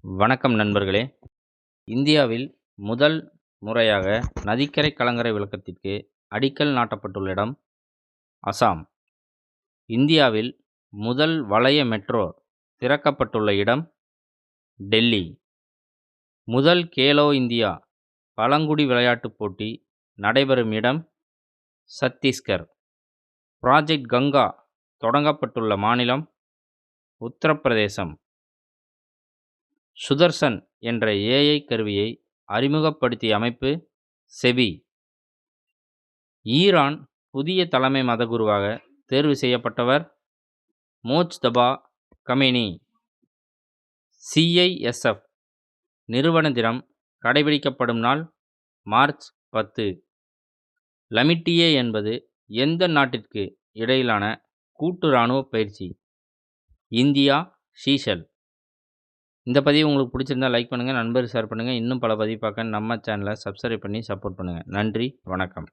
வணக்கம் நண்பர்களே! இந்தியாவில் முதல் முறையாக நதிக்கரை கலங்கரை விளக்கத்திற்கு அடிக்கல் நாட்டப்பட்டுள்ள இடம் அசாம். இந்தியாவில் முதல் வளைய மெட்ரோ திறக்கப்பட்டுள்ள இடம் டெல்லி. முதல் கேலோ இந்தியா பழங்குடி விளையாட்டுப் போட்டி நடைபெறும் இடம் சத்தீஸ்கர். ப்ராஜெக்ட் கங்கா தொடங்கப்பட்டுள்ள மாநிலம் உத்தரப்பிரதேசம். சுதர்சன் என்ற ஏஐ கருவியை அறிமுகப்படுத்திய அமைப்பு செபி. ஈரான் புதிய தலைமை மதகுருவாக தேர்வு செய்யப்பட்டவர் மோஜ்தபா கமேனி. சிஐஎஸ்எஃப் நிறுவன தினம் கடைபிடிக்கப்படும் நாள் மார்ச் 10. லமிட்டியே என்பது எந்த நாட்டிற்கு இடையிலான கூட்டு இராணுவ பயிற்சி? India seashell. இந்த பதிவு உங்களுக்கு பிடிச்சிருந்தா லைக் பண்ணுங்கள், நண்பர் ஷேர் பண்ணுங்கள். இன்னும் பல பதிவு பார்க்க நம்ம சேனலை சப்ஸ்கிரைப் பண்ணி சப்போர்ட் பண்ணுங்கள். நன்றி, வணக்கம்.